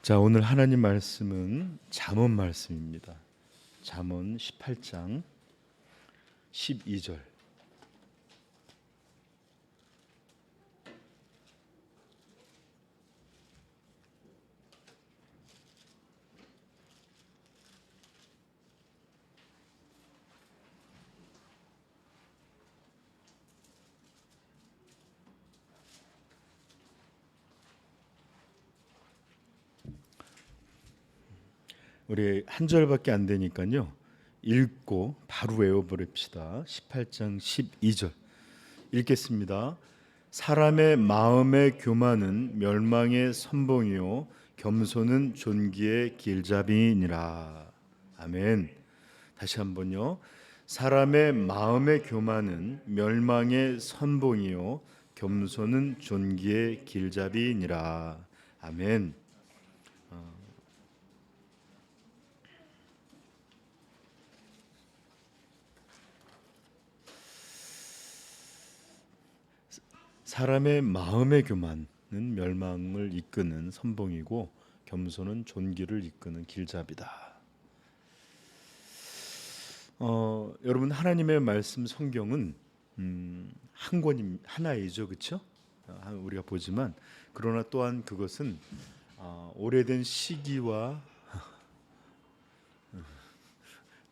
자, 오늘 하나님 말씀은 잠언 말씀입니다. 잠언 18장 12절. 우리 한 절밖에 안 되니까요. 읽고 바로 외워버립시다. 18장 12절 읽겠습니다. 사람의 마음의 교만은 멸망의 선봉이요 겸손은 존귀의 길잡이니라. 아멘. 다시 한번요. 사람의 마음의 교만은 멸망의 선봉이요 겸손은 존귀의 길잡이니라. 아멘. 사람의 마음의 교만은 멸망을 이끄는 선봉이고 겸손은 존귀를 이끄는 길잡이다. 여러분, 하나님의 말씀 성경은 한 권임 하나이죠, 그렇죠? 우리가 보지만 그러나 또한 그것은 오래된 시기와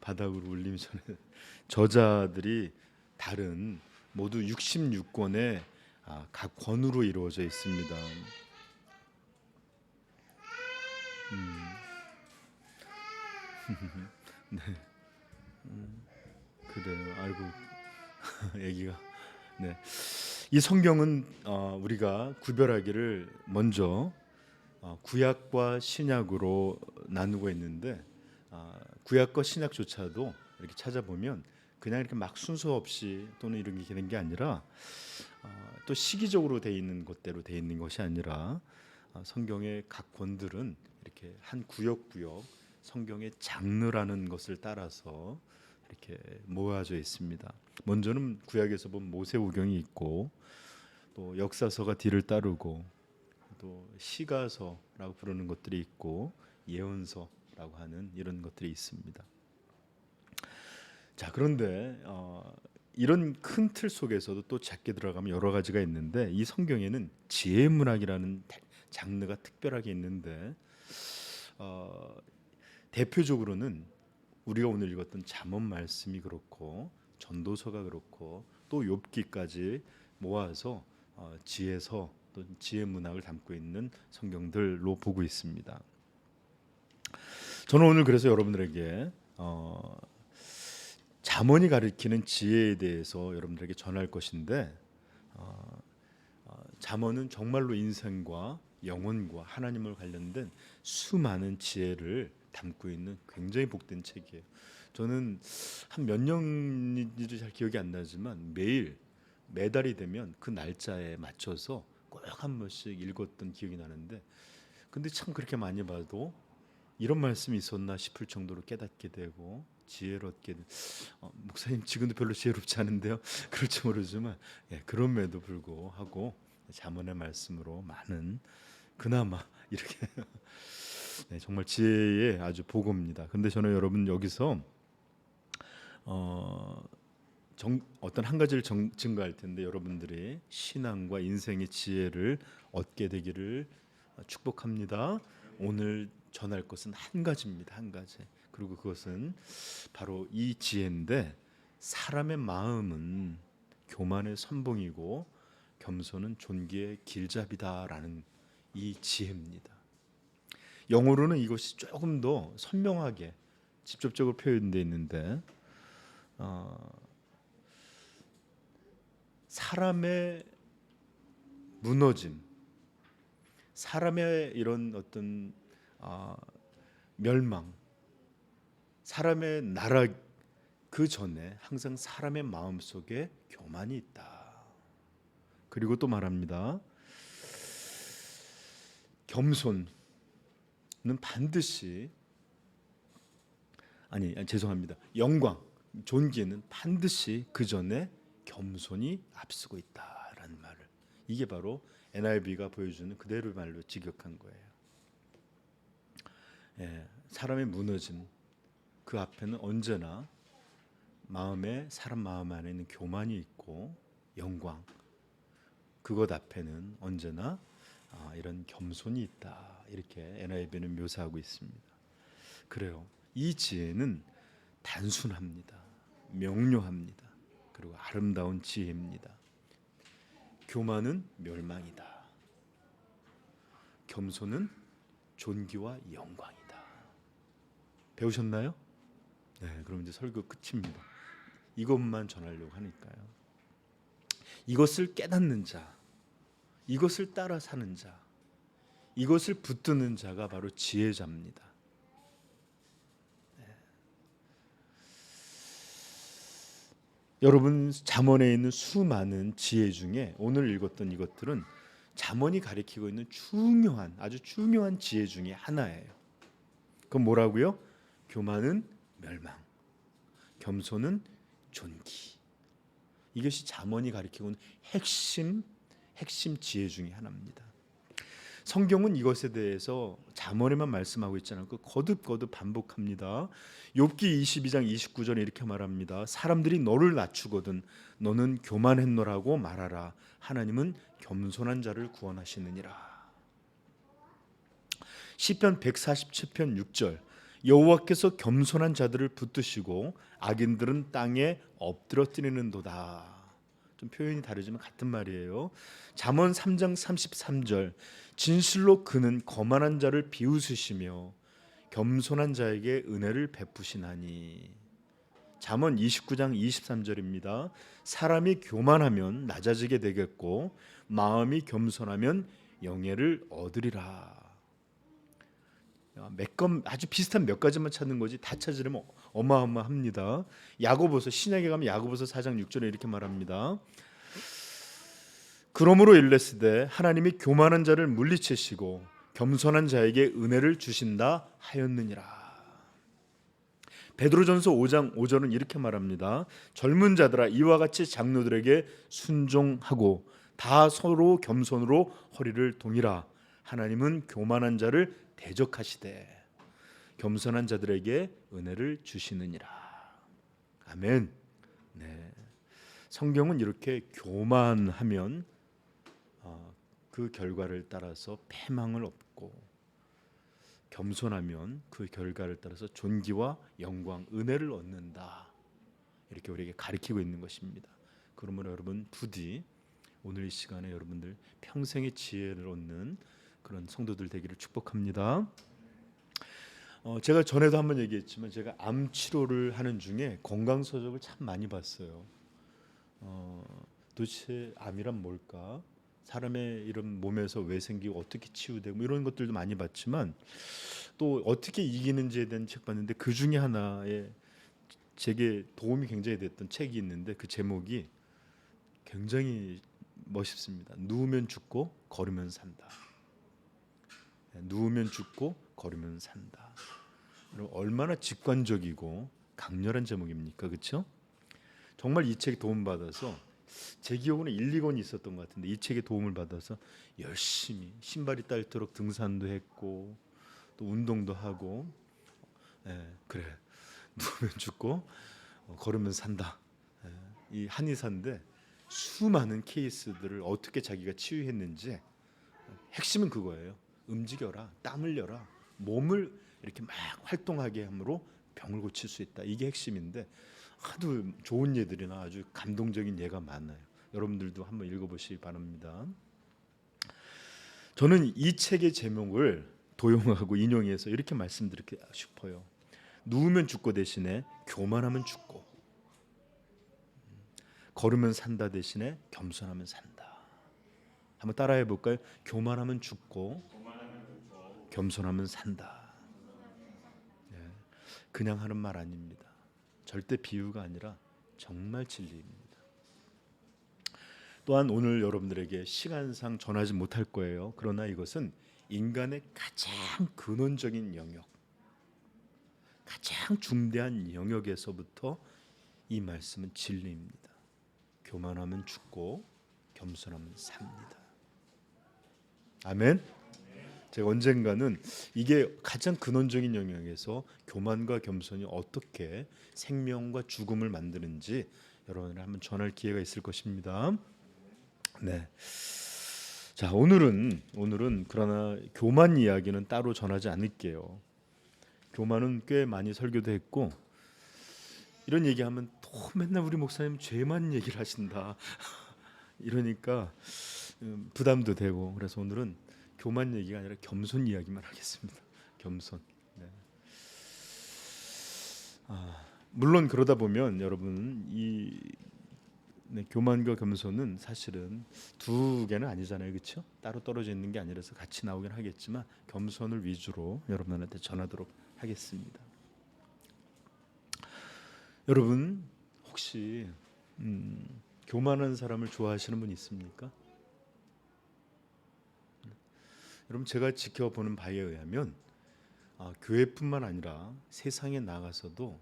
바닥으로 울리기 전에 저자들이 다른 모두 66권의 각 권으로 이루어져 있습니다. 네, 그래요. 아이고, 애기가. 네, 이 성경은 우리가 구별하기를 먼저 구약과 신약으로 나누고 있는데 구약과 신약조차도 이렇게 찾아보면 그냥 이렇게 막 순서 없이 또는 이런 게 되는 게 아니라 또 시기적으로 돼 있는 것대로 돼 있는 것이 아니라 성경의 각 권들은 이렇게 한 구역구역 성경의 장르라는 것을 따라서 이렇게 모아져 있습니다. 먼저는 구약에서 본 모세오경이 있고 또 역사서가 뒤를 따르고 또 시가서라고 부르는 것들이 있고 예언서라고 하는 이런 것들이 있습니다. 자, 그런데 이런 큰 틀 속에서도 또 작게 들어가면 여러 가지가 있는데 이 성경에는 지혜 문학이라는 장르가 특별하게 있는데 대표적으로는 우리가 오늘 읽었던 잠언 말씀이 그렇고 전도서가 그렇고 또 욥기까지 모아서 지혜서 또 지혜 문학을 담고 있는 성경들로 보고 있습니다. 저는 오늘 그래서 여러분들에게 잠언이 가리키는 지혜에 대해서 여러분들에게 전할 것인데 잠언은 정말로 인생과 영혼과 하나님을 관련된 수많은 지혜를 담고 있는 굉장히 복된 책이에요. 저는 한 몇 년인지 잘 기억이 안 나지만 매달이 되면 그 날짜에 맞춰서 꼭 한 번씩 읽었던 기억이 나는데 근데 참 그렇게 많이 봐도 이런 말씀이 있었나 싶을 정도로 깨닫게 되고 지혜를 얻게 된 목사님 지금도 별로 지혜롭지 않은데요. 그럴지 모르지만 그럼에도 불구하고 잠언의 말씀으로 많은 그나마 이렇게 정말 지혜의 아주 복음입니다. 근데 저는 여러분 여기서 어떤 한 가지를 증거할 텐데 여러분들이 신앙과 인생의 지혜를 얻게 되기를 축복합니다. 오늘 전할 것은 한 가지입니다. 한 가지. 그리고 그것은 바로 이 지혜인데 사람의 마음은 교만의 선봉이고 겸손은 존귀의 길잡이다라는 이 지혜입니다. 영어로는 이것이 조금 더 선명하게 직접적으로 표현되어 있는데 사람의 무너짐, 사람의 이런 어떤 멸망, 사람의 나락 그 전에 항상 사람의 마음 속에 교만이 있다. 그리고 또 말합니다. 겸손은 반드시 죄송합니다. 영광, 존귀는 반드시 그 전에 겸손이 앞서고 있다라는 말을 이게 바로 NIV가 보여주는 그대로의 말로 직역한 거예요. 사람의 무너짐 그 앞에는 언제나 사람 마음 안에 있는 교만이 있고 영광 그것 앞에는 언제나 이런 겸손이 있다. 이렇게 NIV는 묘사하고 있습니다. 그래요. 이 지혜는 단순합니다. 명료합니다. 그리고 아름다운 지혜입니다. 교만은 멸망이다. 겸손은 존귀와 영광이다. 배우셨나요? 네, 그럼 이제 설교 끝입니다. 이것만 전하려고 하니까요. 이것을 깨닫는 자, 이것을 따라 사는 자, 이것을 붙드는 자가 바로 지혜자입니다. 여러분 잠언에 있는 수많은 지혜 중에 오늘 읽었던 이것들은 잠언이 가리키고 있는 아주 중요한 지혜 중에 하나예요. 그건 뭐라고요? 교만은 멸망, 겸손은 존귀. 이것이 잠언이 가리키고 있는 핵심 지혜 중에 하나입니다. 성경은 이것에 대해서 잠언에만 말씀하고 있지 않고 거듭 반복합니다. 욥기 22장 29절에 이렇게 말합니다. 사람들이 너를 낮추거든 너는 교만했노라고 말하라. 하나님은 겸손한 자를 구원하시느니라. 시편 147편 6절 여호와께서 겸손한 자들을 붙드시고 악인들은 땅에 엎드러뜨리는도다. 좀 표현이 다르지만 같은 말이에요. 잠언 3장 33절 진실로 그는 거만한 자를 비웃으시며 겸손한 자에게 은혜를 베푸시나니. 잠언 29장 23절입니다. 사람이 교만하면 낮아지게 되겠고 마음이 겸손하면 영예를 얻으리라. 아주 비슷한 몇 가지만 찾는 거지 다 찾으려면 어마어마합니다. 야고보서 신약에 가면 야고보서 4장 6절에 이렇게 말합니다. 그러므로 일렀으되 하나님이 교만한 자를 물리치시고 겸손한 자에게 은혜를 주신다 하였느니라. 베드로전서 5장 5절은 이렇게 말합니다. 젊은 자들아 이와 같이 장로들에게 순종하고 다 서로 겸손으로 허리를 동이라. 하나님은 교만한 자를 대적하시되 겸손한 자들에게 은혜를 주시느니라. 아멘. 네. 성경은 이렇게 교만하면 그 결과를 따라서 패망을 얻고 겸손하면 그 결과를 따라서 존귀와 영광, 은혜를 얻는다. 이렇게 우리에게 가르치고 있는 것입니다. 그러므로 여러분 부디 오늘 이 시간에 여러분들 평생의 지혜를 얻는 그런 성도들 되기를 축복합니다. 제가 전에도 한번 얘기했지만 제가 암 치료를 하는 중에 건강 서적을 참 많이 봤어요. 도대체 암이란 뭘까? 사람의 이런 몸에서 왜 생기고 어떻게 치유되고 이런 것들도 많이 봤지만 또 어떻게 이기는지에 대한 책 봤는데 그 중에 하나에 제게 도움이 굉장히 됐던 책이 있는데 그 제목이 굉장히 멋있습니다. 누우면 죽고 걸으면 산다. 누우면 죽고 걸으면 산다. 얼마나 직관적이고 강렬한 제목입니까? 그렇죠? 정말 이 책에 도움 받아서 제 기억으로는 1, 2권이 있었던 것 같은데 이 책에 도움을 받아서 열심히 신발이 딸도록 등산도 했고 또 운동도 하고 그래 누우면 죽고 걸으면 산다. 이 한의사인데 수많은 케이스들을 어떻게 자기가 치유했는지 핵심은 그거예요. 움직여라, 땀 흘려라, 몸을 이렇게 막 활동하게 함으로 병을 고칠 수 있다. 이게 핵심인데 하도 좋은 예들이나 아주 감동적인 예가 많아요. 여러분들도 한번 읽어보시기 바랍니다. 저는 이 책의 제목을 도용하고 인용해서 이렇게 말씀드리고 싶어요. 누우면 죽고 대신에 교만하면 죽고, 걸으면 산다 대신에 겸손하면 산다. 한번 따라해 볼까요? 교만하면 죽고 겸손하면 산다. 그냥 하는 말 아닙니다. 절대 비유가 아니라 정말 진리입니다. 또한 오늘 여러분들에게 시간상 전하지 못할 거예요. 그러나 이것은 인간의 가장 근원적인 영역, 가장 중대한 영역에서부터 이 말씀은 진리입니다. 교만하면 죽고 겸손하면 삽니다. 아멘. 제가 언젠가는 이게 가장 근원적인 영역에서 교만과 겸손이 어떻게 생명과 죽음을 만드는지 여러분을 한번 전할 기회가 있을 것입니다. 네. 자, 오늘은 그러나 교만 이야기는 따로 전하지 않을게요. 교만은 꽤 많이 설교도 했고, 이런 얘기하면 또 맨날 우리 목사님 죄만 얘기를 하신다. 이러니까 부담도 되고, 그래서 오늘은 교만 얘기가 아니라 겸손 이야기만 하겠습니다. 겸손. 네. 물론 그러다 보면 여러분 교만과 겸손은 사실은 두 개는 아니잖아요, 그렇죠? 따로 떨어져 있는 게 아니라서 같이 나오긴 하겠지만 겸손을 위주로 여러분한테 전하도록 하겠습니다. 여러분 혹시 교만한 사람을 좋아하시는 분 있습니까? 여러분 제가 지켜보는 바에 의하면 교회뿐만 아니라 세상에 나가서도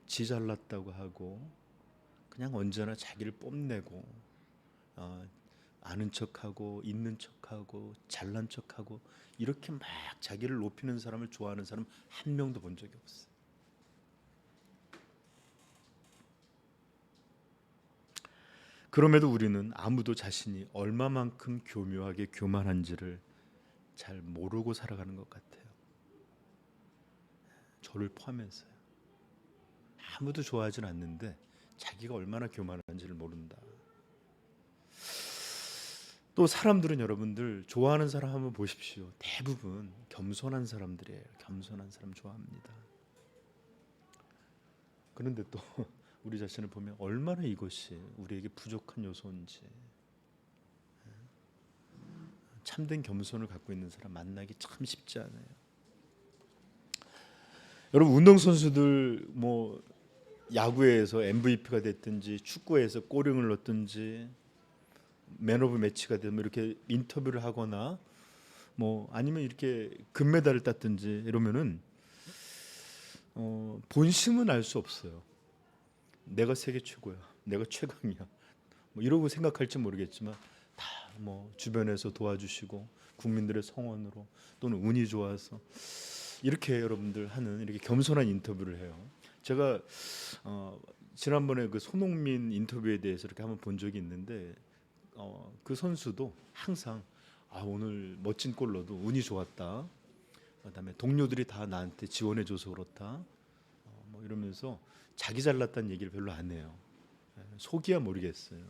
지 잘났다고 하고 그냥 언제나 자기를 뽐내고 아는 척하고 있는 척하고 잘난 척하고 이렇게 막 자기를 높이는 사람을 좋아하는 사람 한 명도 본 적이 없어요. 그럼에도 우리는 아무도 자신이 얼마만큼 교묘하게 교만한지를 잘 모르고 살아가는 것 같아요. 저를 포함해서요. 아무도 좋아하진 않는데 자기가 얼마나 교만한지를 모른다. 또 사람들은 여러분들 좋아하는 사람 한번 보십시오. 대부분 겸손한 사람들이에요. 겸손한 사람 좋아합니다. 그런데 또 우리 자신을 보면 얼마나 이것이 우리에게 부족한 요소인지, 참된 겸손을 갖고 있는 사람 만나기 참 쉽지 않아요. 여러분 운동선수들 뭐 야구에서 MVP가 됐든지 축구에서 골을 넣었든지 맨 오브 매치가 되면 이렇게 인터뷰를 하거나 뭐 아니면 이렇게 금메달을 땄든지 이러면은 본심은 알 수 없어요. 내가 세계 최고야, 내가 최강이야, 뭐 이러고 생각할지 모르겠지만 다 뭐 주변에서 도와주시고 국민들의 성원으로 또는 운이 좋아서 이렇게 여러분들 하는 이렇게 겸손한 인터뷰를 해요. 제가 지난번에 그 손흥민 인터뷰에 대해서 이렇게 한번 본 적이 있는데 그 선수도 항상 오늘 멋진 골 넣어도 운이 좋았다. 그다음에 동료들이 다 나한테 지원해줘서 그렇다. 뭐 이러면서 자기 잘났다는 얘기를 별로 안 해요. 속이야 모르겠어요.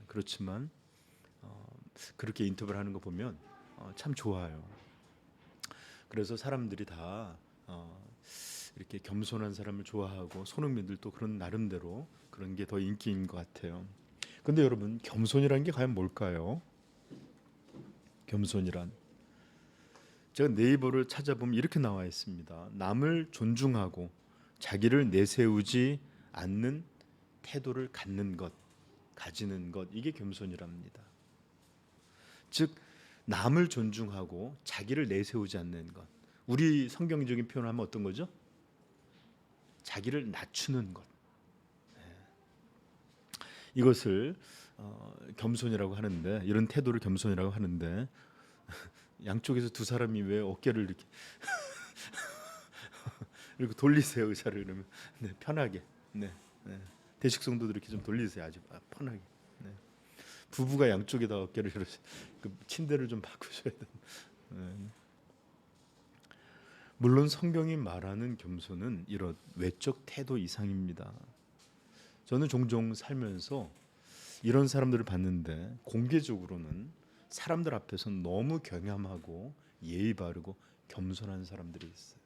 그렇지만 그렇게 인터뷰를 하는 거 보면 참 좋아요. 그래서 사람들이 다 이렇게 겸손한 사람을 좋아하고 손흥민들도 그런 나름대로 그런 게 더 인기인 것 같아요. 근데 여러분 겸손이란 게 과연 뭘까요? 겸손이란 제가 네이버를 찾아보면 이렇게 나와 있습니다. 남을 존중하고 자기를 내세우지 않는 태도를 갖는 것, 가지는 것, 이게 겸손이랍니다. 즉 남을 존중하고 자기를 내세우지 않는 것. 우리 성경적인 표현을 하면 어떤 거죠? 자기를 낮추는 것. 이것을 겸손이라고 하는데, 이런 태도를 겸손이라고 하는데 양쪽에서 두 사람이 왜 어깨를 이렇게 이렇게 돌리세요, 의자를. 그러면 네, 편하게. 네. 대식 성도들 이렇게 좀 돌리세요, 아주 편하게. 네. 부부가 양쪽에다 어깨를 이렇게 그 침대를 좀 바꾸셔야 돼요. 네. 물론 성경이 말하는 겸손은 이런 외적 태도 이상입니다. 저는 종종 살면서 이런 사람들을 봤는데 공개적으로는 사람들 앞에서 너무 경ям하고 예의 바르고 겸손한 사람들이 있어요.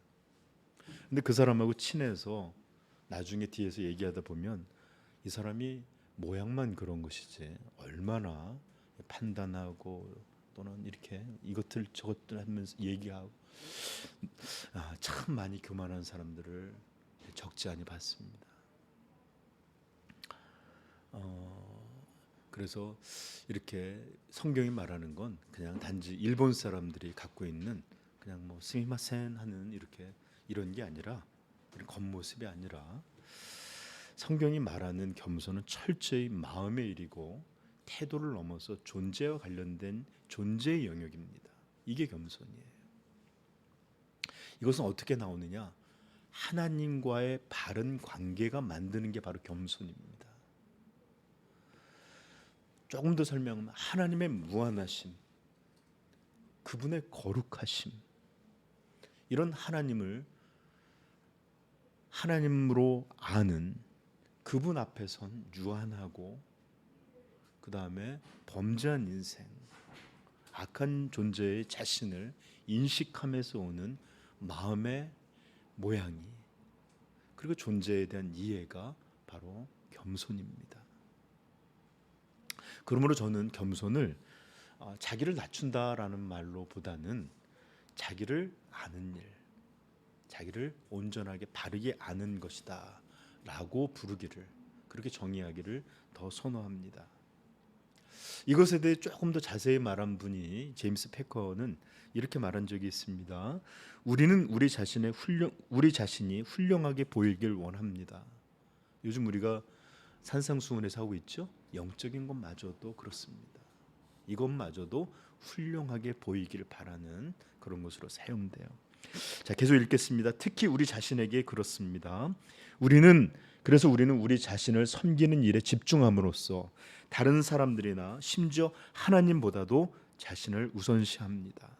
근데 그 사람하고 친해서 나중에 뒤에서 얘기하다 보면 이 사람이 모양만 그런 것이지 얼마나 판단하고 또는 이렇게 이것들 저것들 하면서 얘기하고 참 많이 교만한 사람들을 적지 않이 봤습니다. 그래서 이렇게 성경이 말하는 건 그냥 단지 일본 사람들이 갖고 있는 그냥 뭐 스미마센 하는 이렇게 이런 게 아니라 이런 겉모습이 아니라 성경이 말하는 겸손은 철저히 마음의 일이고 태도를 넘어서 존재와 관련된 존재의 영역입니다. 이게 겸손이에요. 이것은 어떻게 나오느냐? 하나님과의 바른 관계가 만드는 게 바로 겸손입니다. 조금 더 설명하면 하나님의 무한하심, 그분의 거룩하심, 이런 하나님을 하나님으로 아는 그분 앞에선 유한하고, 그 다음에 범죄한 인생, 악한 존재의 자신을 인식하면서 오는 마음의 모양이, 그리고 존재에 대한 이해가 바로 겸손입니다. 그러므로 저는 겸손을 자기를 낮춘다라는 말로보다는 자기를 아는 일, 자기를 온전하게 바르게 아는 것이다 라고 부르기를, 그렇게 정의하기를 더 선호합니다. 이것에 대해 조금 더 자세히 말한 분이 제임스 패커는 이렇게 말한 적이 있습니다. 우리는 우리 자신이 훌륭하게 보이길 원합니다. 요즘 우리가 산상수훈에서 하고 있죠. 영적인 것마저도 그렇습니다. 이것마저도 훌륭하게 보이길 바라는 그런 것으로 사용돼요. 자, 계속 읽겠습니다. 특히 우리 자신에게 그렇습니다. 그래서 우리는 우리 자신을 섬기는 일에 집중함으로써 다른 사람들이나 심지어 하나님보다도 자신을 우선시합니다.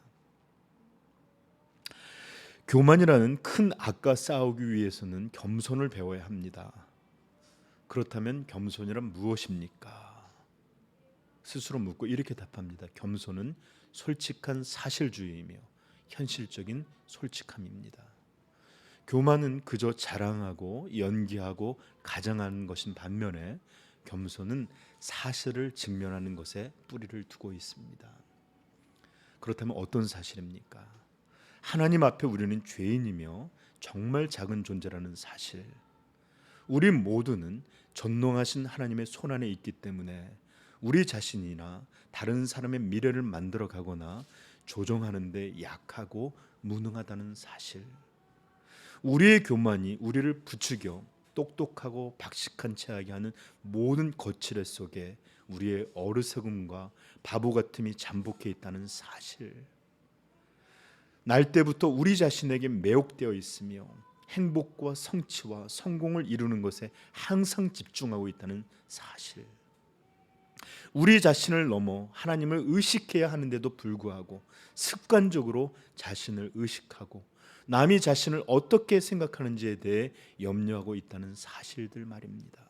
교만이라는 큰 악과 싸우기 위해서는 겸손을 배워야 합니다. 그렇다면 겸손이란 무엇입니까? 스스로 묻고 이렇게 답합니다. 겸손은 솔직한 사실주의이며 현실적인 솔직함입니다. 교만은 그저 자랑하고 연기하고 가장하는 것인 반면에 겸손은 사실을 직면하는 것에 뿌리를 두고 있습니다. 그렇다면 어떤 사실입니까? 하나님 앞에 우리는 죄인이며 정말 작은 존재라는 사실. 우리 모두는 전능하신 하나님의 손안에 있기 때문에 우리 자신이나 다른 사람의 미래를 만들어 가거나 조종하는 데 약하고 무능하다는 사실. 우리의 교만이 우리를 부추겨 똑똑하고 박식한 채 하게 하는 모든 거칠애 속에 우리의 어리석음과 바보 같음이 잠복해 있다는 사실. 날 때부터 우리 자신에게 매혹되어 있으며 행복과 성취와 성공을 이루는 것에 항상 집중하고 있다는 사실. 우리 자신을 넘어 하나님을 의식해야 하는데도 불구하고 습관적으로 자신을 의식하고 남이 자신을 어떻게 생각하는지에 대해 염려하고 있다는 사실들 말입니다.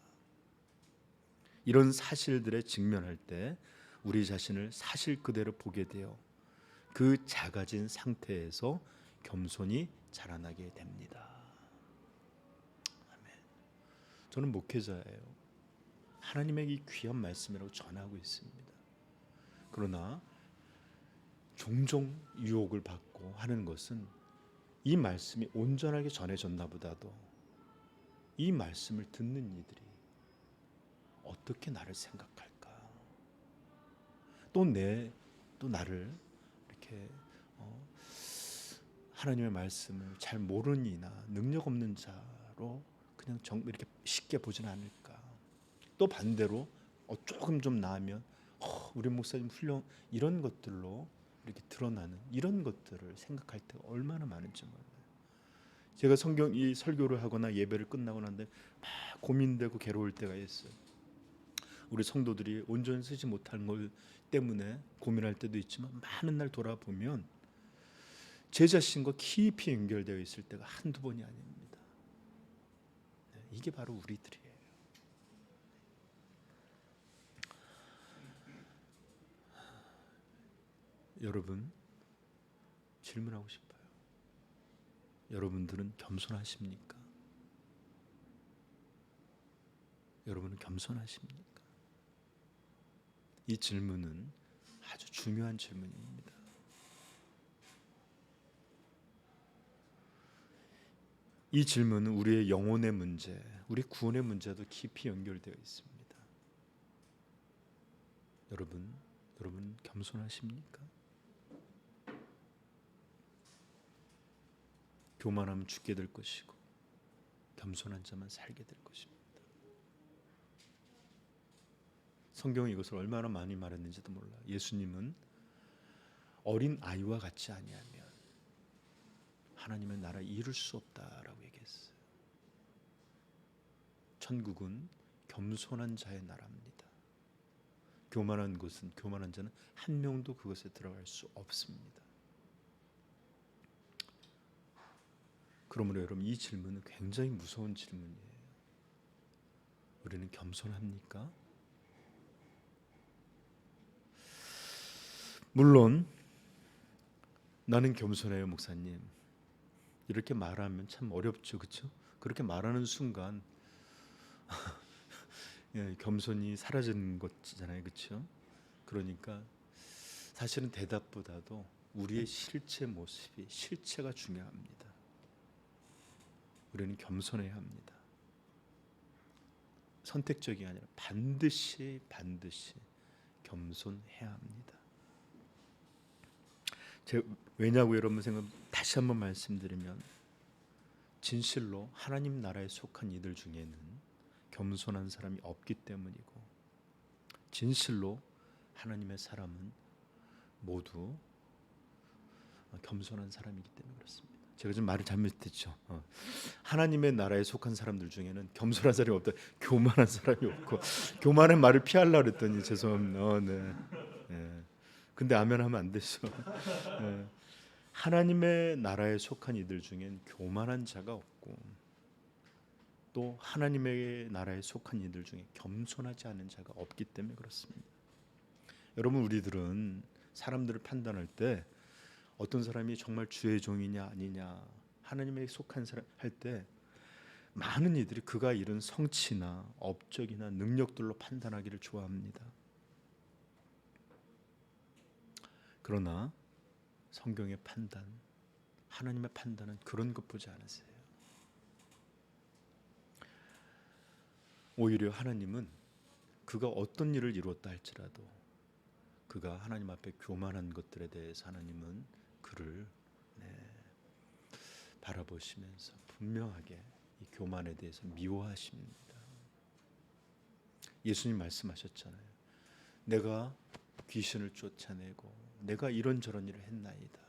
이런 사실들에 직면할 때 우리 자신을 사실 그대로 보게 되어 그 작아진 상태에서 겸손이 자라나게 됩니다. 아멘. 저는 목회자예요. 하나님의 이 귀한 말씀이라고 전하고 있습니다. 그러나 종종 유혹을 받고 하는 것은 이 말씀이 온전하게 전해졌나 보다도 이 말씀을 듣는 이들이 어떻게 나를 생각할까? 또 나를 이렇게 하나님의 말씀을 잘 모르는 이나 능력 없는 자로 그냥 이렇게 쉽게 보지는 않을까? 또 반대로 조금 좀 나으면 우리 목사님 훌륭, 이런 것들로 이렇게 드러나는 이런 것들을 생각할 때가 얼마나 많은지 몰라요. 제가 이 설교를 하거나 예배를 끝나고 난데 막 고민되고 괴로울 때가 있어요. 우리 성도들이 온전히 쓰지 못하는 것 때문에 고민할 때도 있지만 많은 날 돌아보면 제 자신과 깊이 연결되어 있을 때가 한두 번이 아닙니다. 이게 바로 우리들이에요. 여러분, 질문하고 싶어요. 여러분들은 겸손하십니까? 여러분은 겸손하십니까? 이 질문은 아주 중요한 질문입니다. 이 질문은 우리의 영혼의 문제, 우리 구원의 문제도 깊이 연결되어 있습니다. 여러분 겸손하십니까? 교만하면 죽게 될 것이고 겸손한 자만 살게 될 것입니다. 성경이 이것을 얼마나 많이 말했는지도 몰라요. 예수님은 어린 아이와 같지 아니하면 하나님의 나라 이룰 수 없다라고 얘기했어요. 천국은 겸손한 자의 나라입니다. 교만한 곳은 교만한 자는 한 명도 그것에 들어갈 수 없습니다. 그러므로 여러분, 이 질문은 굉장히 무서운 질문이에요. 우리는 겸손합니까? 물론 나는 겸손해요, 목사님. 이렇게 말하면 참 어렵죠, 그렇죠? 그렇게 말하는 순간 예, 겸손이 사라지는 것이잖아요, 그렇죠? 그러니까 사실은 대답보다도 우리의 실체 모습이, 실체가 중요합니다. 우리는 겸손해야 합니다. 선택적이 아니라 반드시 겸손해야 합니다. 왜냐고 여러분 생각, 다시 한번 말씀드리면 진실로 하나님 나라에 속한 이들 중에는 겸손한 사람이 없기 때문이고, 진실로 하나님의 사람은 모두 겸손한 사람이기 때문에 그렇습니다. 제가 좀 말을 잘못했죠. 하나님의 나라에 속한 사람들 중에는 겸손한 사람이 없다, 교만한 사람이 없고, 교만한 말을 피하려고 했더니 죄송합니다. 네. 네. 근데 아멘 하면 안 되죠. 네. 하나님의 나라에 속한 이들 중엔 교만한 자가 없고, 또 하나님의 나라에 속한 이들 중에 겸손하지 않은 자가 없기 때문에 그렇습니다. 여러분, 우리들은 사람들을 판단할 때 어떤 사람이 정말 주의 종이냐 아니냐, 하나님에 속한 사람 할 때 많은 이들이 그가 이룬 성취나 업적이나 능력들로 판단하기를 좋아합니다. 그러나 성경의 판단, 하나님의 판단은 그런 것 보지 않으세요. 오히려 하나님은 그가 어떤 일을 이루었다 할지라도 그가 하나님 앞에 교만한 것들에 대해서 하나님은 그를 바라보시면서 분명하게 이 교만에 대해서 미워하십니다. 예수님 말씀하셨잖아요. 내가 귀신을 쫓아내고 내가 이런저런 일을 했나이다.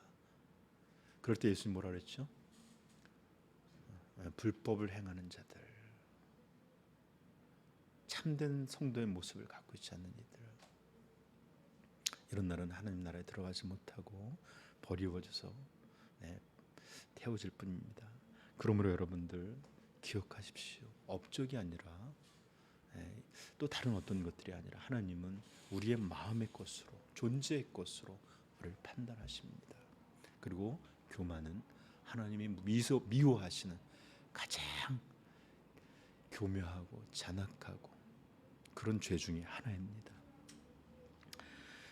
그럴 때 예수님 뭐라 그랬죠? 불법을 행하는 자들, 참된 성도의 모습을 갖고 있지 않는 이들, 이런 날은 하나님 나라에 들어가지 못하고 버리워져서 태워질 뿐입니다. 그러므로 여러분들 기억하십시오. 업적이 아니라 또 다른 어떤 것들이 아니라 하나님은 우리의 마음의 것으로, 존재의 것으로 우리를 판단하십니다. 그리고 교만은 하나님이 미워하시는 가장 교묘하고 잔악하고 그런 죄 중에 하나입니다.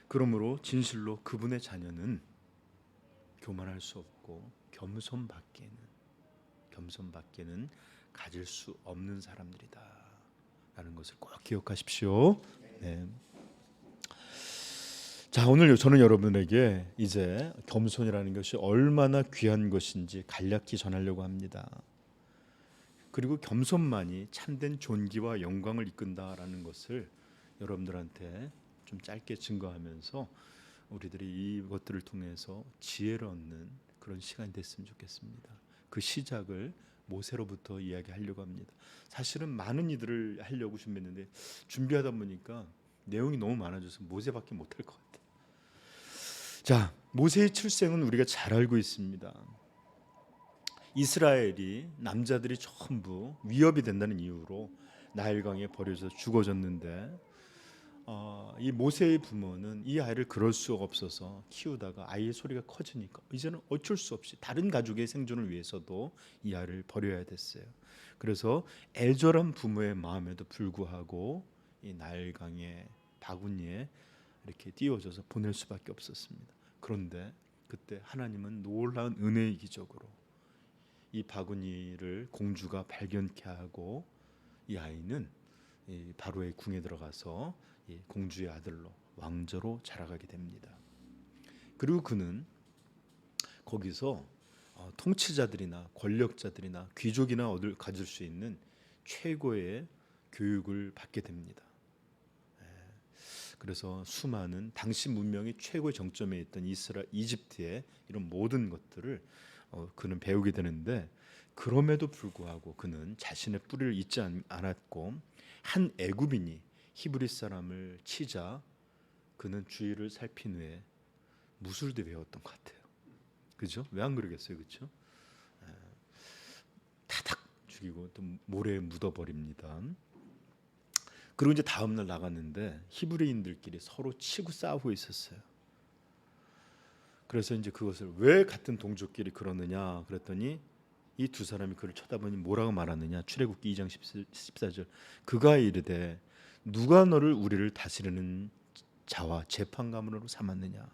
그러므로 진실로 그분의 자녀는 교만할 수 없고 겸손밖에는 가질 수 없는 사람들이다 라는 것을 꼭 기억하십시오. 네. 자, 오늘 저는 여러분에게 이제 겸손이라는 것이 얼마나 귀한 것인지 간략히 전하려고 합니다. 그리고 겸손만이 참된 존귀와 영광을 이끈다라는 것을 여러분들한테 좀 짧게 증거하면서 우리들이 이것들을 통해서 지혜를 얻는 그런 시간이 됐으면 좋겠습니다. 그 시작을 모세로부터 이야기하려고 합니다. 사실은 많은 이들을 하려고 준비했는데 준비하다 보니까 내용이 너무 많아져서 모세밖에 못할 것 같아요. 자, 모세의 출생은 우리가 잘 알고 있습니다. 이스라엘이 남자들이 전부 위협이 된다는 이유로 나일강에 버려져서 죽어졌는데 이 모세의 부모는 이 아이를 그럴 수가 없어서 키우다가 아이의 소리가 커지니까 이제는 어쩔 수 없이 다른 가족의 생존을 위해서도 이 아이를 버려야 됐어요. 그래서 애절한 부모의 마음에도 불구하고 이 나일강의 바구니에 이렇게 띄워져서 보낼 수밖에 없었습니다. 그런데 그때 하나님은 놀라운 은혜의 기적으로 이 바구니를 공주가 발견케 하고 이 아이는 이 바로의 궁에 들어가서 이 공주의 아들로 왕자로 자라가게 됩니다. 그리고 그는 거기서 통치자들이나 권력자들이나 귀족이나 가질 수 있는 최고의 교육을 받게 됩니다. 그래서 수많은 당시 문명의 최고의 정점에 있던 이집트의 이런 모든 것들을 그는 배우게 되는데, 그럼에도 불구하고 그는 자신의 뿌리를 잊지 않았고, 한 애굽인이 히브리 사람을 치자 그는 주위를 살핀 후에 무술도 배웠던 것 같아요. 그죠? 왜 안 그러겠어요, 그죠? 타닥 죽이고 또 모래에 묻어버립니다. 그리고 이제 다음 날 나갔는데 히브리인들끼리 서로 치고 싸우고 있었어요. 그래서 이제 그것을 왜 같은 동족끼리 그러느냐 그랬더니 이 두 사람이 그를 쳐다보니 뭐라고 말하느냐. 출애굽기 2장 14절. 그가 이르되 누가 너를 우리를 다스리는 자와 재판관으로 삼았느냐.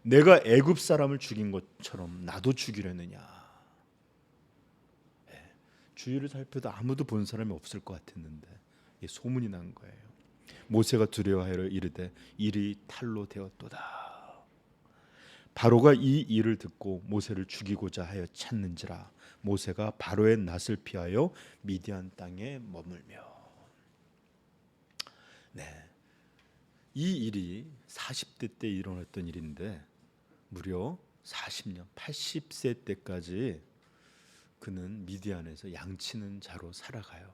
내가 애굽 사람을 죽인 것처럼 나도 죽이려느냐. 주위를 살펴도 아무도 본 사람이 없을 것 같았는데 소문이 난 거예요. 모세가 두려워하여 이르되 일이 탈로 되었도다. 바로가 이 일을 듣고 모세를 죽이고자 하여 찾는지라. 모세가 바로의 낯을 피하여 미디안 땅에 머물며. 이 일이 40대 때 일어났던 일인데 무려 40년, 80세 때까지 그는 미디안에서 양치는 자로 살아가요.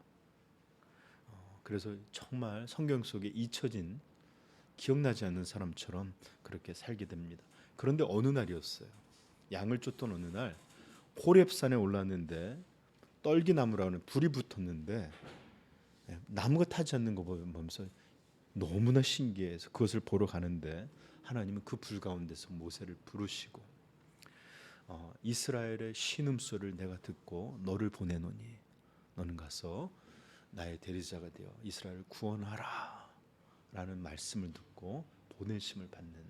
그래서 정말 성경 속에 잊혀진, 기억나지 않는 사람처럼 그렇게 살게 됩니다. 그런데 어느 날이었어요. 양을 쫓던 어느 날 호렙산에 올랐는데 떨기나무라는 불이 붙었는데 나무가 타지 않는 거 보면서 너무나 신기해서 그것을 보러 가는데 하나님은 그 불 가운데서 모세를 부르시고 이스라엘의 신음소리를 내가 듣고 너를 보내노니 너는 가서 나의 대리자가 되어 이스라엘을 구원하라 라는 말씀을 듣고 보내심을 받는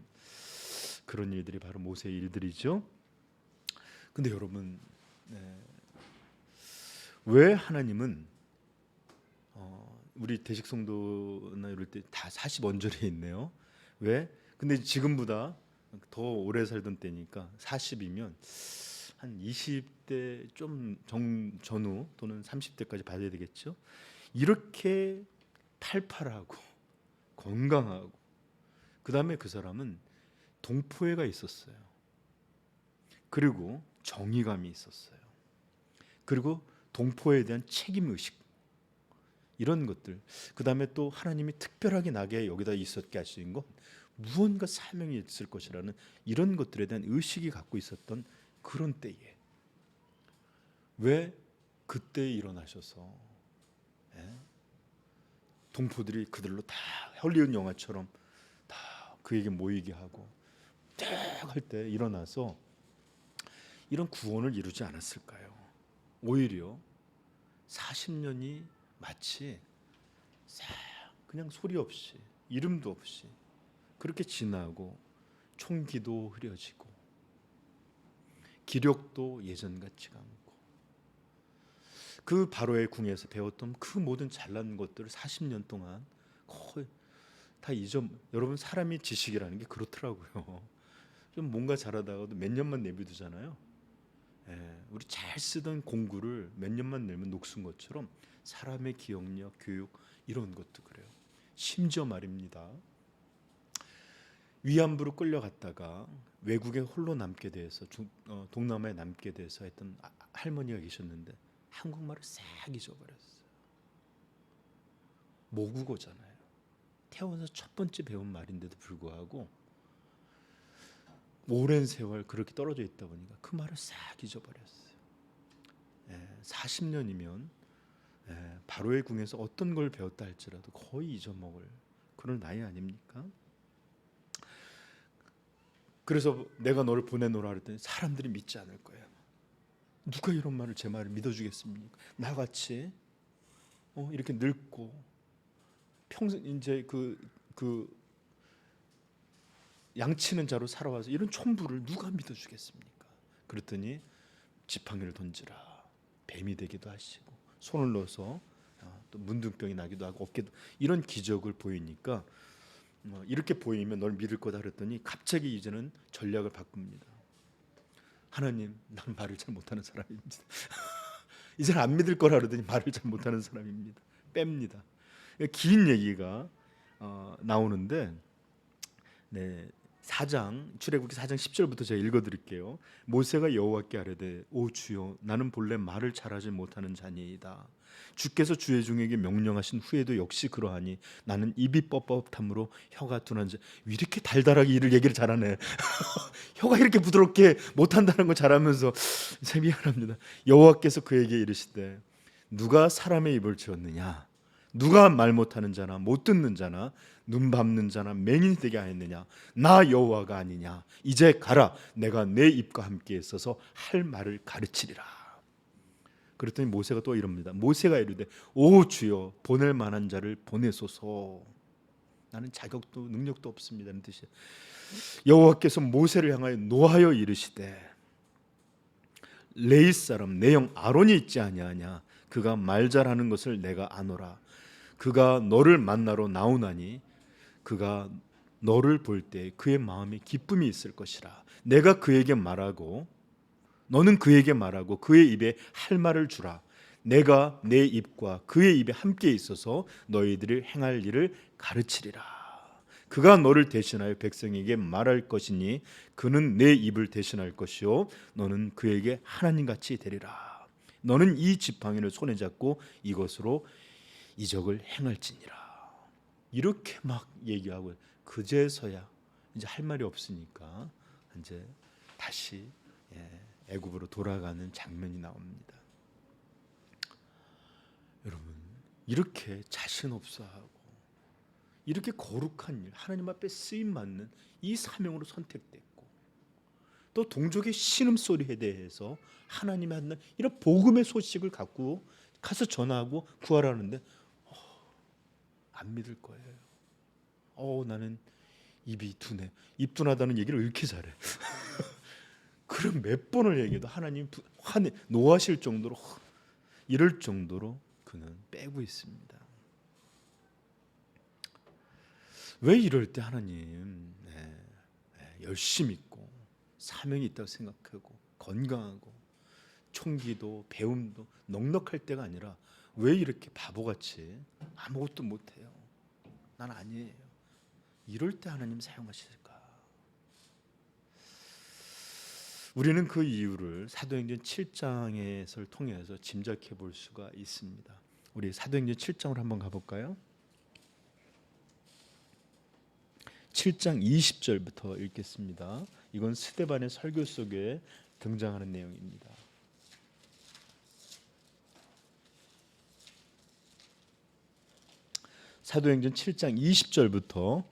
그런 일들이 바로 모세의 일들이죠. 근데 여러분, 왜 하나님은 우리 대식성도나 이럴 때 다 40언저리에 있네요. 왜? 근데 지금보다 더 오래 살던 때니까 40이면 한 20대 좀 전후 또는 30대까지 봐야 되겠죠. 이렇게 팔팔하고 건강하고, 그 다음에 그 사람은 동포애가 있었어요. 그리고 정의감이 있었어요. 그리고 동포에 대한 책임의식, 이런 것들. 그 다음에 또 하나님이 특별하게 나게 여기다 있었게 하신 것, 무언가 사명이 있을 것이라는 이런 것들에 대한 의식이 갖고 있었던 그런 때에 왜 그때 일어나셔서 동포들이 그들로 다 헐리우드 영화처럼 다 그에게 모이게 하고 딱 할 때 일어나서 이런 구원을 이루지 않았을까요? 오히려 40년이 마치 그냥 소리 없이 이름도 없이 그렇게 지나고 총기도 흐려지고 기력도 예전 같지가 않고 그 바로의 궁에서 배웠던 그 모든 잘난 것들을 40년 동안 거의 다 여러분, 사람이 지식이라는 게 그렇더라고요. 좀 뭔가 잘하다가도 몇 년만 내비두잖아요. 우리 잘 쓰던 공구를 몇 년만 내면 녹슨 것처럼 사람의 기억력, 교육, 이런 것도 그래요. 심지어 말입니다, 위안부로 끌려갔다가 외국에 홀로 남게 돼서 동남아에 남게 돼서 했던 할머니가 계셨는데 한국말을 싹 잊어버렸어요. 모국어잖아요. 태어나서 첫 번째 배운 말인데도 불구하고 오랜 세월 그렇게 떨어져 있다 보니까 그 말을 싹 잊어버렸어요. 40년이면 바로의 궁에서 어떤 걸 배웠다 할지라도 거의 잊어먹을 그런 나이 아닙니까? 그래서 내가 너를 보내노라 그랬더니 사람들이 믿지 않을 거예요. 누가 이런 말을, 제 말을 믿어주겠습니까? 나같이 이렇게 늙고 평생 이제 그 양치는 자로 살아와서 이런 촌부를 누가 믿어주겠습니까? 그랬더니 지팡이를 던지라 뱀이 되기도 하시고 손을 넣어서 또 문둥병이 나기도 하고 어깨도, 이런 기적을 보이니까 이렇게 보이면 널 믿을 거다 그랬더니 갑자기 이제는 전략을 바꿉니다. 하나님, 난 말을 잘 못하는 사람입니다. 이제는 안 믿을 거라 그러더니 말을 잘 못하는 사람입니다. 뺍니다. 긴 얘기가 나오는데 네, 4장 출애굽기 4장 10절부터 제가 읽어드릴게요. 모세가 여호와께 아뢰되 오 주여 나는 본래 말을 잘하지 못하는 자니이다. 주께서 주의 종에게 명령하신 후에도 역시 그러하니 나는 입이 뻣뻣함으로 혀가 둔한 자. 이렇게 달달하게 얘기를 잘하네. 혀가 이렇게 부드럽게 못한다는 거 잘하면서 참 미안합니다. 여호와께서 그에게 이르시되 누가 사람의 입을 지었느냐? 누가 말 못하는 자나 못 듣는 자나 눈 밟는 자나 맹인이 되게 하였느냐? 나 여호와가 아니냐? 이제 가라. 내가 내 입과 함께 있어서 할 말을 가르치리라. 그랬더니 모세가 또 이럽니다. 모세가 이르되 오 주여 보낼 만한 자를 보내소서. 나는 자격도 능력도 없습니다. 이런 뜻이에요. 여호와께서 모세를 향하여 노하여 이르시되 레위 사람 내 형 아론이 있지 아니하냐? 그가 말 잘하는 것을 내가 아노라. 그가 너를 만나러 나오나니 그가 너를 볼 때 그의 마음에 기쁨이 있을 것이라. 내가 그에게 말하고 너는 그에게 말하고 그의 입에 할 말을 주라. 내가 내 입과 그의 입에 함께 있어서 너희들이 행할 일을 가르치리라. 그가 너를 대신하여 백성에게 말할 것이니 그는 내 입을 대신할 것이요 너는 그에게 하나님같이 되리라. 너는 이 지팡이를 손에 잡고 이것으로 이적을 행할지니라. 이렇게 막 얘기하고 그제서야 이제 할 말이 없으니까 이제 다시 애굽으로 돌아가는 장면이 나옵니다. 여러분 이렇게 자신 없어하고 이렇게 거룩한 일, 하나님 앞에 쓰임 받는 이 사명으로 선택됐고 또 동족의 신음소리에 대해서 하나님이 하는 이런 복음의 소식을 갖고 가서 전하고 구하라는데 안 믿을 거예요. 나는 입이 둔해. 입 둔하다는 얘기를 왜 이렇게 잘해? 그럼 몇 번을 얘기해도 하나님 노하실 정도로 이럴 정도로 그는 빼고 있습니다. 왜 이럴 때 하나님 열심히 있고 사명이 있다고 생각하고 건강하고 총기도 배움도 넉넉할 때가 아니라 왜 이렇게 바보같이 아무것도 못해요? 난 아니에요. 이럴 때 하나님 사용하실까? 우리는 그 이유를 사도행전 7장에서 통해서 짐작해 볼 수가 있습니다. 우리 사도행전 7장으로 한번 가볼까요? 7장 20절부터 읽겠습니다. 이건 스데반의 설교 속에 등장하는 내용입니다. 사도행전 7장 20절부터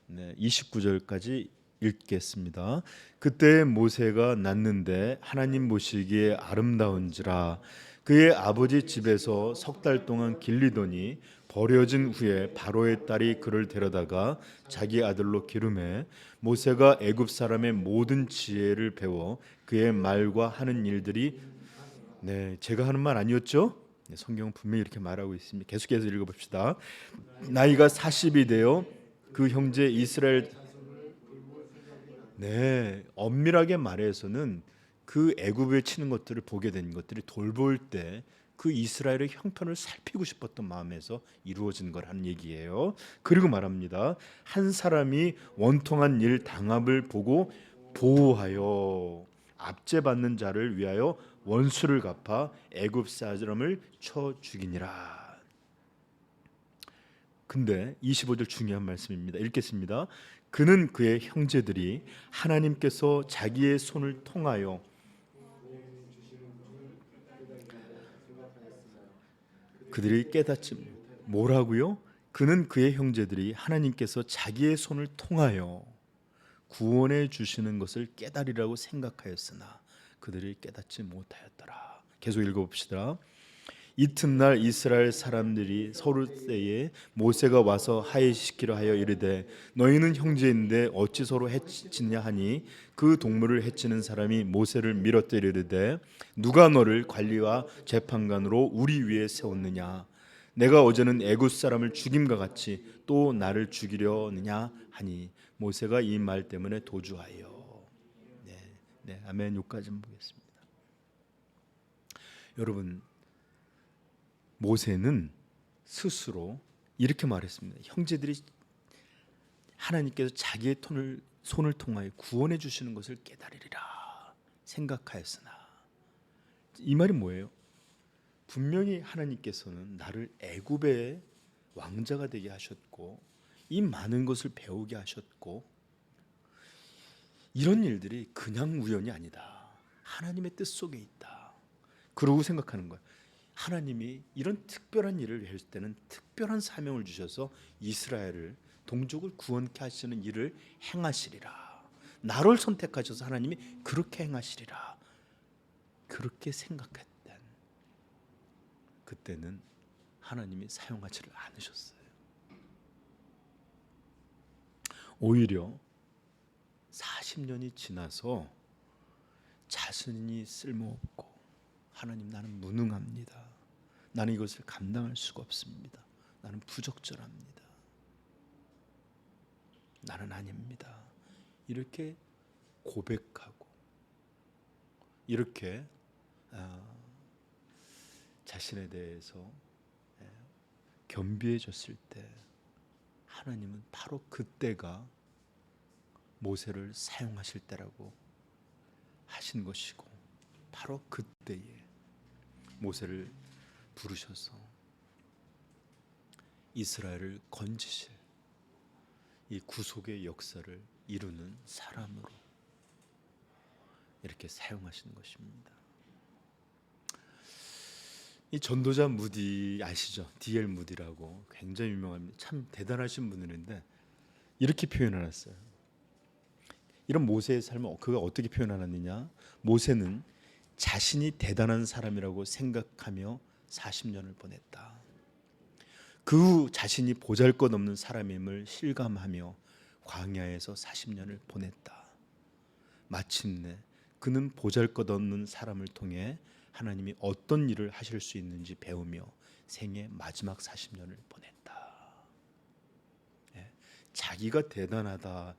29절까지 읽겠습니다. 그때 모세가 낳는데 하나님 보시기에 아름다운지라 그의 아버지 집에서 석 달 동안 길리더니 버려진 후에 바로의 딸이 그를 데려다가 자기 아들로 기름해 모세가 애굽 사람의 모든 지혜를 배워 그의 말과 하는 일들이 제가 하는 말 아니었죠? 성경은 분명히 이렇게 말하고 있습니다. 계속해서 읽어봅시다. 나이가 40이 되어 그 형제 이스라엘 엄밀하게 말해서는 그 애굽에 치는 것들을 보게 된 것들이 돌볼 때 그 이스라엘의 형편을 살피고 싶었던 마음에서 이루어진 거라는 얘기예요. 그리고 말합니다. 한 사람이 원통한 일 당함을 보고 보호하여 압제받는 자를 위하여 원수를 갚아 애굽 사람을 쳐 죽이니라. 근데 25절 중요한 말씀입니다. 읽겠습니다. 그는 그의 형제들이 하나님께서 자기의 손을 통하여 그들이 깨닫지 뭐라고요? 그는 그의 형제들이 하나님께서 자기의 손을 통하여 구원해 주시는 것을 깨달으라고 생각하였으나 그들이 깨닫지 못하였더라. 계속 읽어봅시다. 이튿날 이스라엘 사람들이 서로 때에 모세가 와서 하회시키려 하여 이르되 너희는 형제인데 어찌 서로 해치냐 하니 그 동물을 해치는 사람이 모세를 밀어때 이르되 누가 너를 관리와 재판관으로 우리 위에 세웠느냐 내가 어제는 애굽 사람을 죽임과 같이 또 나를 죽이려느냐 하니 모세가 이 말 때문에 도주하여 아멘. 여기까지만 보겠습니다. 여러분 모세는 스스로 이렇게 말했습니다. 형제들이 하나님께서 자기의 손을 통하여 구원해 주시는 것을 깨달으리라 생각하였으나, 이 말이 뭐예요? 분명히 하나님께서는 나를 애굽의 왕자가 되게 하셨고 이 많은 것을 배우게 하셨고, 이런 일들이 그냥 우연이 아니다. 하나님의 뜻 속에 있다. 그러고 생각하는 거야. 하나님이 이런 특별한 일을 할 때는 특별한 사명을 주셔서 이스라엘을, 동족을 구원케 하시는 일을 행하시리라. 나를 선택하셔서 하나님이 그렇게 행하시리라. 그렇게 생각했던 그때는 하나님이 사용하지를 않으셨어요. 오히려 40년이 지나서 자신이 쓸모없고, 하나님 나는 무능합니다. 나는 이것을 감당할 수가 없습니다. 나는 부적절합니다. 나는 아닙니다. 이렇게 고백하고 이렇게 자신에 대해서 겸비해졌을 때 하나님은 바로 그때가 모세를 사용하실 때라고 하신 것이고, 바로 그때에 모세를 부르셔서 이스라엘을 건지실 이 구속의 역사를 이루는 사람으로 이렇게 사용하시는 것입니다. 이 전도자 무디 아시죠? D.L. 무디라고 굉장히 유명합니다. 참 대단하신 분인데 이렇게 표현해놨어요. 이런 모세의 삶을 그가 어떻게 표현하느냐? 모세는 자신이 대단한 사람이라고 생각하며 40년을 보냈다. 그 후 자신이 보잘것없는 사람임을 실감하며 광야에서 40년을 보냈다. 마침내 그는 보잘것없는 사람을 통해 하나님이 어떤 일을 하실 수 있는지 배우며 생애 마지막 40년을 보냈다. 자기가 대단하다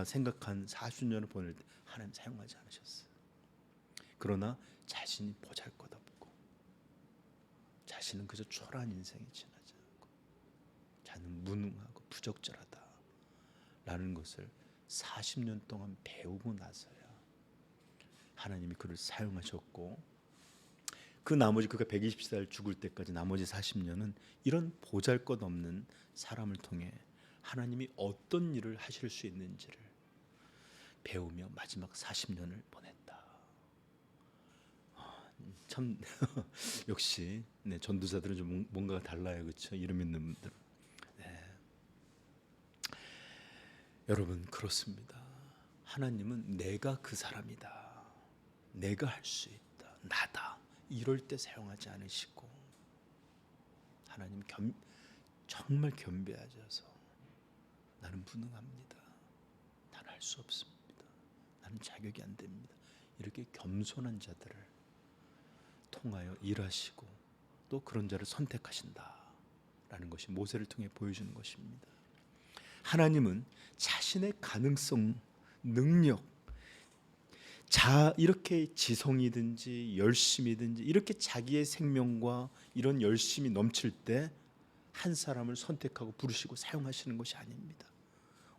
생각한 40년을 보낼 때 하나님 사용하지 않으셨어요. 그러나 자신이 보잘것없고 자신은 그저 초라한 인생이 지나지 않고 자는 무능하고 부적절하다라는 것을 40년 동안 배우고 나서야 하나님이 그를 사용하셨고, 그 나머지 그가 120살 죽을 때까지 나머지 40년은 이런 보잘것없는 사람을 통해 하나님이 어떤 일을 하실 수 있는지를 배우며 마지막 40년을 보냈다. 참 역시 전도자들은 좀 뭔가가 달라요, 그렇죠? 이름 있는 분들. 여러분 그렇습니다. 하나님은 내가 그 사람이다, 내가 할 수 있다, 나다, 이럴 때 사용하지 않으시고, 하나님 정말 겸비하셔서 나는 무능합니다, 나는 할 수 없습니다, 나는 자격이 안 됩니다, 이렇게 겸손한 자들을 통하여 일하시고 또 그런 자를 선택하신다라는 것이 모세를 통해 보여주는 것입니다. 하나님은 자신의 가능성, 능력, 이렇게 지성이든지 열심이든지 이렇게 자기의 생명과 이런 열심이 넘칠 때 한 사람을 선택하고 부르시고 사용하시는 것이 아닙니다.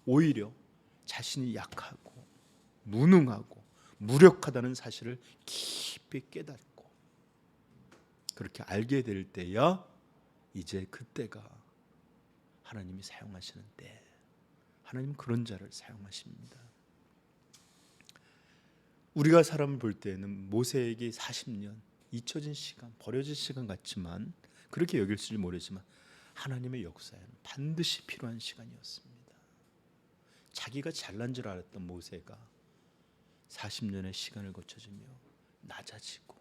오히려 자신이 약하고 무능하고 무력하다는 사실을 깊이 깨닫고 그렇게 알게 될 때야 이제 그때가 하나님이 사용하시는 때, 하나님은 그런 자를 사용하십니다. 우리가 사람을 볼 때는 모세에게 40년 잊혀진 시간, 버려진 시간 같지만, 그렇게 여길지 모르지만 하나님의 역사에는 반드시 필요한 시간이었습니다. 자기가 잘난 줄 알았던 모세가 40년의 시간을 거쳐지며 낮아지고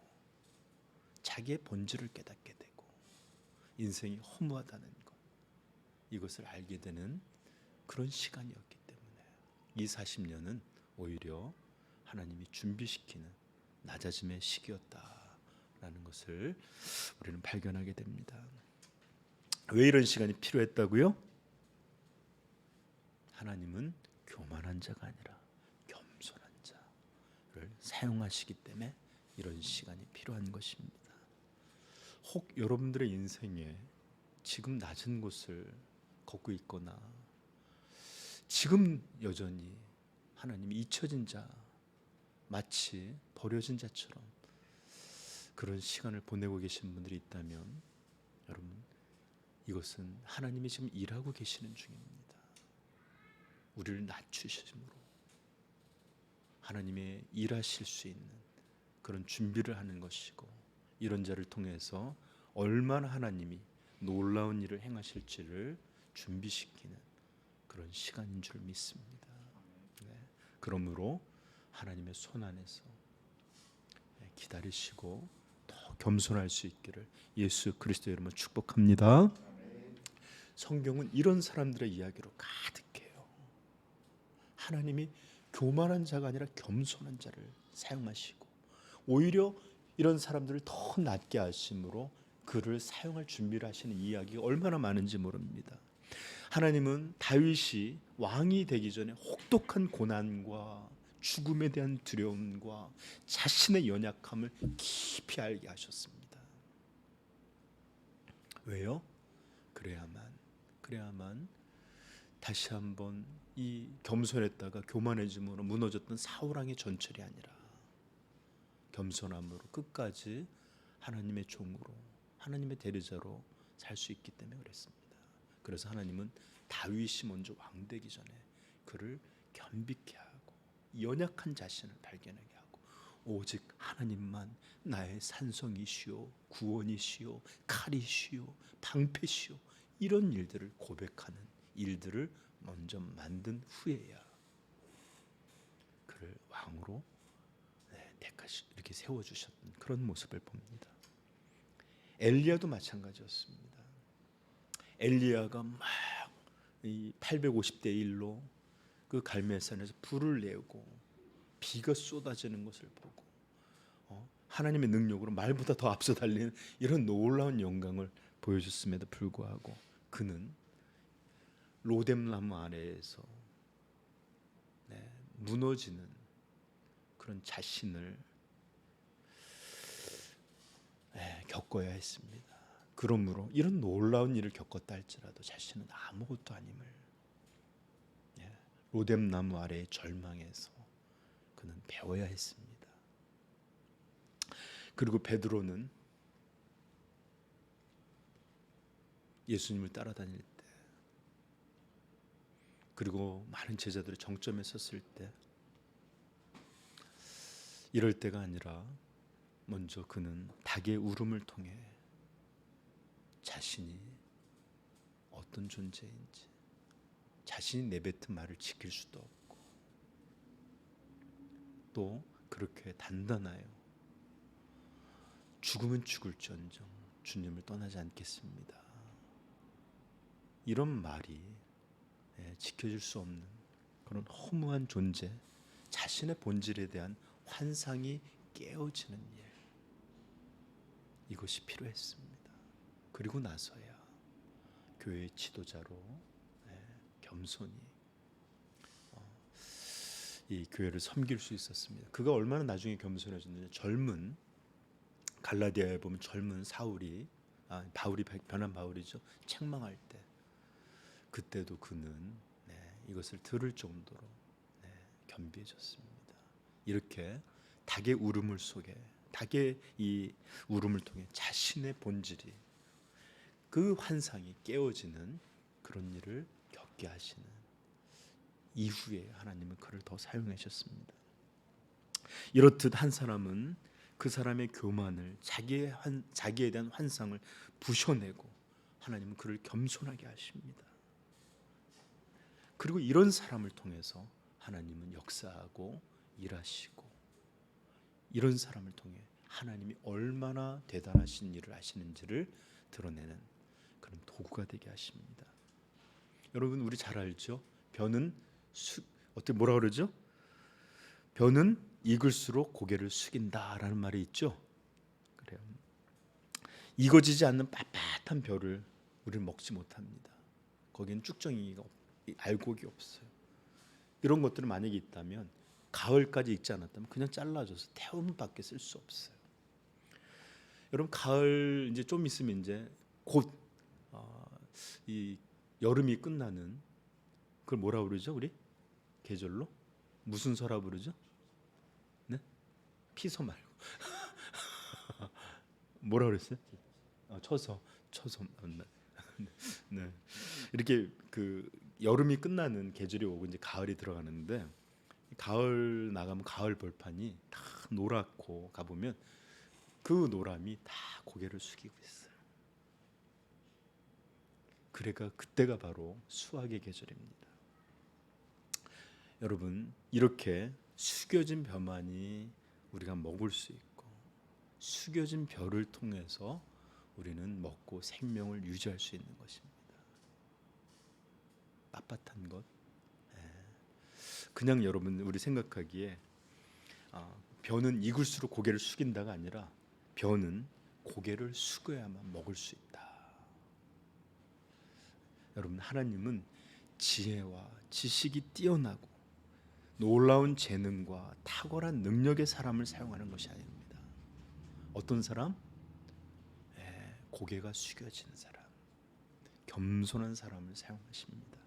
자기의 본질을 깨닫게 되고 인생이 허무하다는 것, 이것을 알게 되는 그런 시간이었기 때문에 이 40년은 오히려 하나님이 준비시키는 낮아짐의 시기였다라는 것을 우리는 발견하게 됩니다. 왜 이런 시간이 필요했다고요? 하나님은 교만한 자가 아니라 겸손한 자를 사용하시기 때문에 이런 시간이 필요한 것입니다. 혹 여러분들의 인생에 지금 낮은 곳을 걷고 있거나 지금 여전히 하나님이 잊혀진 자, 마치 버려진 자처럼 그런 시간을 보내고 계신 분들이 있다면 여러분, 이것은 하나님이 지금 일하고 계시는 중입니다. 우리를 낮추심으로 하나님의 일하실 수 있는 그런 준비를 하는 것이고, 이런 자를 통해서 얼마나 하나님이 놀라운 일을 행하실지를 준비시키는 그런 시간인 줄 믿습니다. 네. 그러므로 하나님의 손 안에서 기다리시고 더 겸손할 수 있기를 예수 그리스도의 이름으로 축복합니다. 성경은 이런 사람들의 이야기로 가득해요. 하나님이 교만한 자가 아니라 겸손한 자를 사용하시고, 오히려 이런 사람들을 더 낮게 하심으로 그를 사용할 준비를 하시는 이야기가 얼마나 많은지 모릅니다. 하나님은 다윗이 왕이 되기 전에 혹독한 고난과 죽음에 대한 두려움과 자신의 연약함을 깊이 알게 하셨습니다. 왜요? 그래야만 다시 한번 이 겸손했다가 교만해짐으로 무너졌던 사울왕의 전철이 아니라 겸손함으로 끝까지 하나님의 종으로, 하나님의 대리자로 살 수 있기 때문에 그랬습니다. 그래서 하나님은 다윗이 먼저 왕 되기 전에 그를 겸비케 하고 연약한 자신을 발견하게 하고, 오직 하나님만 나의 산성이시오, 구원이시오, 칼이시오, 방패시오, 이런 일들을 고백하는 일들을 먼저 만든 후에야 그를 왕으로 이렇게 세워주셨던 그런 모습을 봅니다. 엘리야도 마찬가지였습니다. 엘리야가 막 850대 1로 그 갈멜산에서 불을 내고 비가 쏟아지는 것을 보고 하나님의 능력으로 말보다 더 앞서 달리는 이런 놀라운 영광을 보여줬음에도 불구하고 그는 로뎀나무 아래에서 무너지는 그런 자신을 겪어야 했습니다. 그러므로 이런 놀라운 일을 겪었다 할지라도 자신은 아무것도 아님을 로뎀나무 아래의 절망에서 그는 배워야 했습니다. 그리고 베드로는 예수님을 따라다닐 때, 그리고 많은 제자들이 정점에 섰을 때, 이럴 때가 아니라 먼저 그는 닭의 울음을 통해 자신이 어떤 존재인지, 자신이 내뱉은 말을 지킬 수도 없고, 또 그렇게 단단하여 죽으면 죽을지언정 주님을 떠나지 않겠습니다, 이런 말이 지켜질 수 없는 그런 허무한 존재, 자신의 본질에 대한 환상이 깨어지는 일, 이것이 필요했습니다. 그리고 나서야 교회의 지도자로 겸손히 이 교회를 섬길 수 있었습니다. 그가 얼마나 나중에 겸손해졌느냐, 젊은 갈라디아에 보면 젊은 바울이 변한 바울이죠. 책망할 때, 그때도 그는 이것을 들을 정도로 겸비해졌습니다. 이렇게 닭의 울음을 속에, 닭의 이 울음을 통해 자신의 본질이, 그 환상이 깨어지는 그런 일을 겪게 하시는 이후에 하나님은 그를 더 사용하셨습니다. 이렇듯 한 사람은 그 사람의 교만을, 자기에 대한 환상을 부셔내고 하나님은 그를 겸손하게 하십니다. 그리고 이런 사람을 통해서 하나님은 역사하고 일하시고, 이런 사람을 통해 하나님이 얼마나 대단하신 일을 하시는지를 드러내는 그런 도구가 되게 하십니다. 여러분, 우리 잘 알죠? 벼는 어떻게 뭐라 그러죠? 벼는 익을수록 고개를 숙인다라는 말이 있죠. 그래요. 익어지지 않는 빳빳한 벼를 우리는 먹지 못합니다. 거기는 쭉정이가 알곡이 없어요. 이런 것들은 만약에 있다면, 가을까지 익지 않았다면 그냥 잘라줘서 태움밖에 쓸 수 없어요. 여러분, 가을 이제 좀 있으면 이제 곧 이 여름이 끝나는 그걸 뭐라 부르죠? 우리 계절로 무슨 서라 부르죠? 네? 피서 말고 뭐라 그랬어요? 처서 네. 이렇게 그 여름이 끝나는 계절이 오고 이제 가을이 들어가는데 가을 나가면 가을 벌판이 다 노랗고 가보면 그 노람이 다 고개를 숙이고 있어요. 그래가 그때가 바로 수확의 계절입니다. 여러분 이렇게 숙여진 벼만이 우리가 먹을 수 있고 숙여진 벼를 통해서 우리는 먹고 생명을 유지할 수 있는 것입니다. 빳빳한 것. 그냥 여러분 우리 생각하기에 벼는 익을수록 고개를 숙인다가 아니라 벼는 고개를 숙여야만 먹을 수 있다. 여러분 하나님은 지혜와 지식이 뛰어나고 놀라운 재능과 탁월한 능력의 사람을 사용하는 것이 아닙니다. 어떤 사람? 고개가 숙여진 사람, 겸손한 사람을 사용하십니다.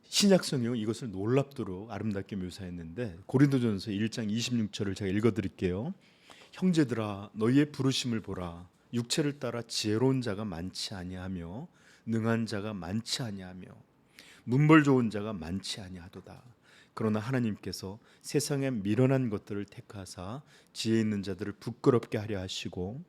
신약 성경 이것을 놀랍도록 아름답게 묘사했는데 고린도전서 1장 26절을 제가 읽어드릴게요. 형제들아 너희의 부르심을 보라. 육체를 따라 지혜로운 자가 많지 아니하며 능한 자가 많지 아니하며 문벌 좋은 자가 많지 아니하도다. 그러나 하나님께서 세상에 미련한 것들을 택하사 지혜 있는 자들을 부끄럽게 하려 하시고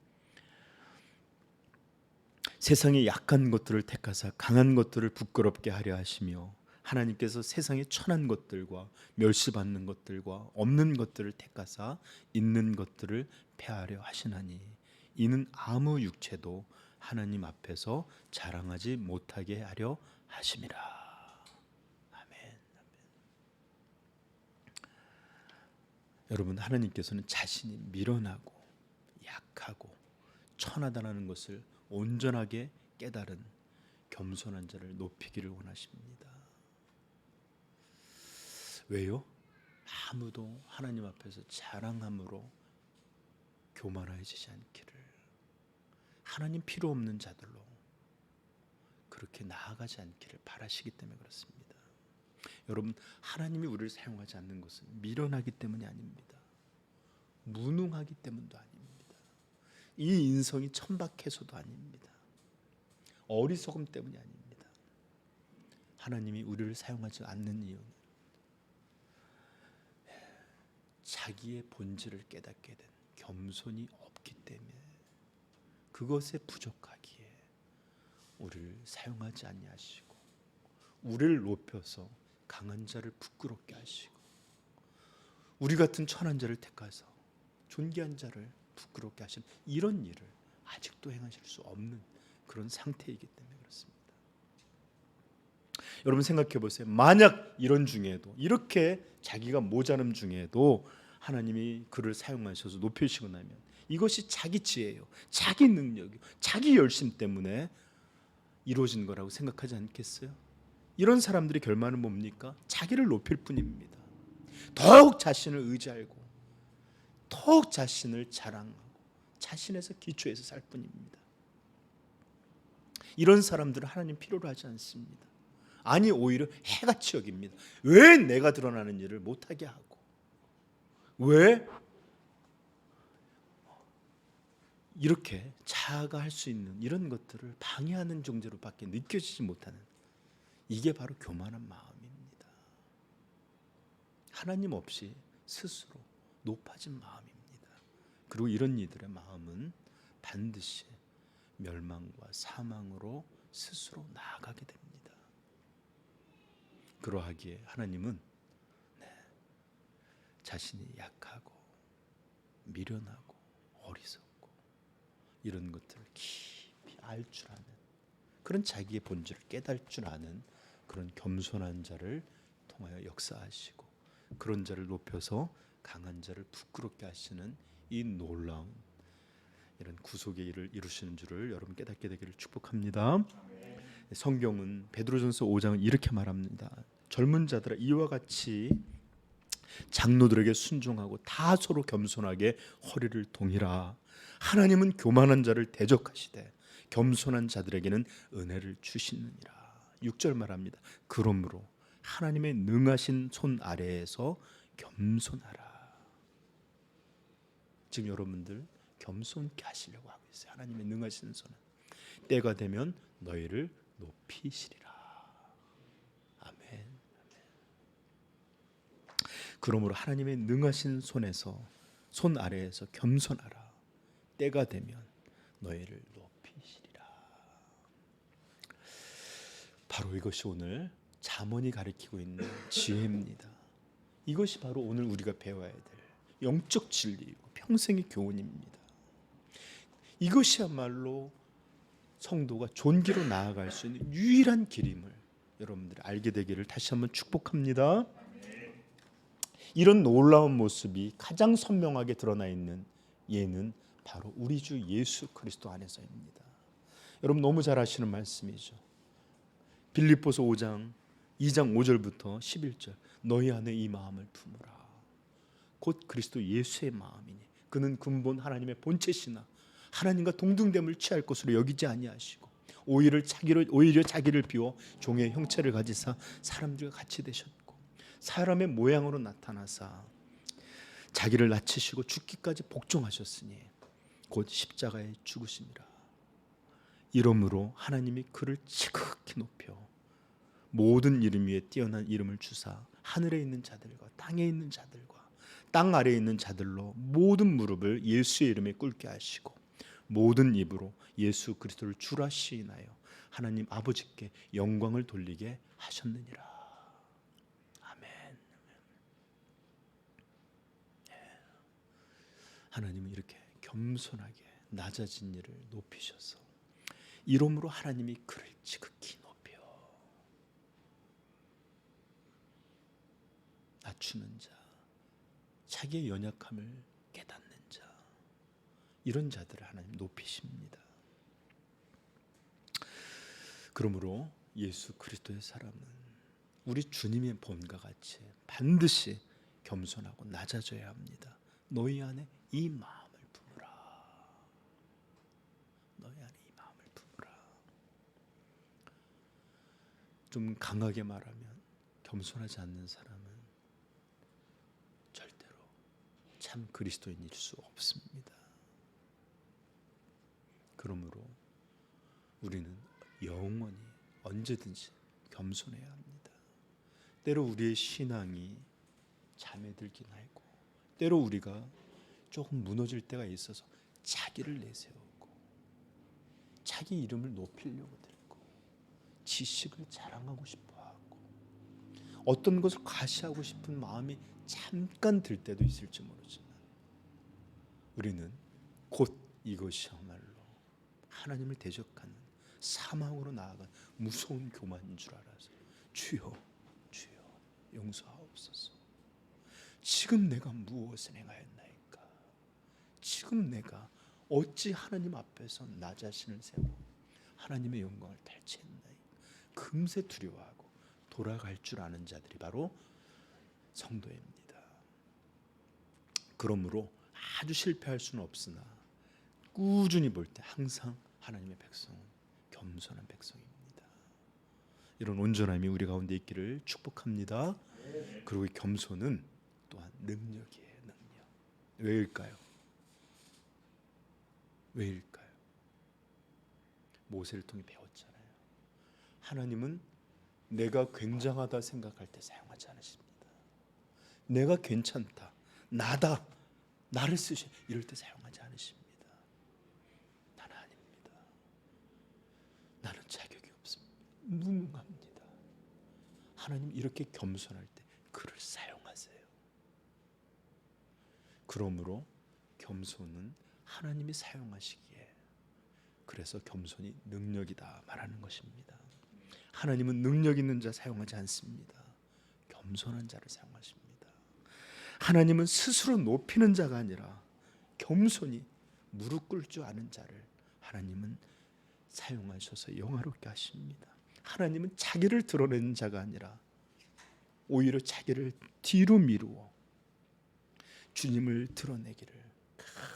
세상에 약한 것들을 택하사 강한 것들을 부끄럽게 하려 하시며 하나님께서 세상에 천한 것들과 멸시받는 것들과 없는 것들을 택하사 있는 것들을 폐하려 하시나니 이는 아무 육체도 하나님 앞에서 자랑하지 못하게 하려 하심이라. 여러분 하나님께서는 자신이 미련하고 약하고 천하다라는 것을 온전하게 깨달은 겸손한 자를 높이기를 원하십니다. 왜요? 아무도 하나님 앞에서 자랑함으로 교만해지지 않기를, 하나님 필요 없는 자들로 그렇게 나아가지 않기를 바라시기 때문에 그렇습니다. 여러분 하나님이 우리를 사용하지 않는 것은 미련하기 때문이 아닙니다. 무능하기 때문도 아닙니다. 이 인성이 천박해서도 아닙니다. 어리석음 때문이 아닙니다. 하나님이 우리를 사용하지 않는 이유는 자기의 본질을 깨닫게 된 겸손이 없기 때문에, 그것에 부족하기에 우리를 사용하지 아니하시고 우리를 높여서 강한 자를 부끄럽게 하시고 우리 같은 천한 자를 택하서 존귀한 자를 부끄럽게 하시는 이런 일을 아직도 행하실 수 없는 그런 상태이기 때문에 그렇습니다. 여러분 생각해 보세요. 만약 이런 중에도, 이렇게 자기가 모자람 중에도 하나님이 그를 사용하셔서 높이시고 나면 이것이 자기 지혜예요, 자기 능력이요, 자기 열심 때문에 이루어진 거라고 생각하지 않겠어요? 이런 사람들의 결말은 뭡니까? 자기를 높일 뿐입니다. 더욱 자신을 의지하고 더욱 자신을 자랑하고 자신에서 기초해서 살 뿐입니다. 이런 사람들은 하나님 필요로 하지 않습니다. 아니 오히려 해같이 여깁니다. 왜 내가 드러나는 일을 못하게 하고, 왜 이렇게 자아가 할 수 있는 이런 것들을 방해하는 존재로밖에 느껴지지 못하는, 이게 바로 교만한 마음입니다. 하나님 없이 스스로 높아진 마음입니다. 그리고 이런 이들의 마음은 반드시 멸망과 사망으로 스스로 나아가게 됩니다. 그러하기에 하나님은 자신이 약하고 미련하고 어리석고 이런 것들을 깊이 알 줄 아는, 그런 자기의 본질을 깨달을 줄 아는 그런 겸손한 자를 통하여 역사하시고 그런 자를 높여서 강한 자를 부끄럽게 하시는 이 놀라운 이런 구속의 일을 이루시는 줄을 여러분 깨닫게 되기를 축복합니다. 성경은 베드로전서 5장은 이렇게 말합니다. 젊은 자들아 이와 같이 장로들에게 순종하고 다 서로 겸손하게 허리를 동이라. 하나님은 교만한 자를 대적하시되 겸손한 자들에게는 은혜를 주시느니라. 6절 말합니다. 그러므로 하나님의 능하신 손 아래에서 겸손하라. 지금 여러분들 겸손케 하시려고 하고 있어요. 하나님의 능하신 손은 때가 되면 너희를 높이시리라. 아멘. 그러므로 하나님의 능하신 손 아래에서 겸손하라. 때가 되면 너희를 높이시리라. 바로 이것이 오늘 잠언이 가리키고 있는 지혜입니다. 이것이 바로 오늘 우리가 배워야 될 영적 진리이고 평생의 교훈입니다. 이것이야말로 성도가 존귀로 나아갈 수 있는 유일한 길임을 여러분들이 알게 되기를 다시 한번 축복합니다. 이런 놀라운 모습이 가장 선명하게 드러나 있는 예는 바로 우리 주 예수 그리스도 안에서입니다. 여러분 너무 잘 아시는 말씀이죠. 빌립보서 2장 5절부터 11절 너희 안에 이 마음을 품으라. 곧 그리스도 예수의 마음이니 그는 근본 하나님의 본체시나 하나님과 동등됨을 취할 것으로 여기지 아니하시고 오히려 자기를 비워 종의 형체를 가지사 사람들과 같이 되셨고 사람의 모양으로 나타나사 자기를 낮추시고 죽기까지 복종하셨으니 곧 십자가에 죽으심이라. 이러므로 하나님이 그를 지극히 높여 모든 이름 위에 뛰어난 이름을 주사 하늘에 있는 자들과 땅에 있는 자들과 땅 아래에 있는 자들로 모든 무릎을 예수의 이름에 꿇게 하시고 모든 입으로 예수 그리스도를 주라 시인하여 하나님 아버지께 영광을 돌리게 하셨느니라. 아멘. 하나님은 이렇게 겸손하게 낮아진 이를 높이셔서 이러므로 하나님이 그를 지극히 높여 낮추는 자, 자기의 연약함을 깨닫는 자, 이런 자들을 하나님 높이십니다. 그러므로 예수 그리스도의 사람은 우리 주님의 본과 같이 반드시 겸손하고 낮아져야 합니다. 너희 안에 이 마음을 품으라. 너희 안에 이 마음을 품으라. 좀 강하게 말하면 겸손하지 않는 사람은 절대로 참 그리스도인일 수 없습니다. 그러므로 우리는 영원히 언제든지 겸손해야 합니다. 때로 우리의 신앙이 잠에 들긴 하고 때로 우리가 조금 무너질 때가 있어서 자기를 내세우고 자기 이름을 높이려고 들고 지식을 자랑하고 싶어하고 어떤 것을 과시하고 싶은 마음이 잠깐 들 때도 있을지 모르지만 우리는 곧 이것이야말로 하나님을 대적하는 사망으로 나아간 무서운 교만인 줄 알아서 주여 주여 용서하옵소서. 지금 내가 무엇을 행하였나이까? 지금 내가 어찌 하나님 앞에서 나 자신을 세우고 하나님의 영광을 탈취했나이까? 금세 두려워하고 돌아갈 줄 아는 자들이 바로 성도입니다. 그러므로 아주 실패할 수는 없으나 꾸준히 볼 때 항상 하나님의 백성은 겸손한 백성입니다. 이런 온전함이 우리 가운데 있기를 축복합니다. 그리고 이 겸손은 또한 능력이에요. 능력. 왜일까요? 왜일까요? 모세를 통해 배웠잖아요. 하나님은 내가 굉장하다 생각할 때 사용하지 않으십니다. 내가 괜찮다, 나다, 나를 쓰시 이럴 때 사용하지 않으십니다. 나는 아닙니다. 나는 자격이 없습니다. 무능합니다. 하나님 이렇게 겸손할 때 그를 사용하세요. 그러므로 겸손은 하나님이 사용하시기에 그래서 겸손이 능력이다 말하는 것입니다. 하나님은 능력 있는 자 사용하지 않습니다. 겸손한 자를 사용하십니다. 하나님은 스스로 높이는 자가 아니라 겸손히 무릎 꿇을 줄 아는 자를 하나님은 사용하셔서 영화롭게 하십니다. 하나님은 자기를 드러내는 자가 아니라 오히려 자기를 뒤로 미루어 주님을 드러내기를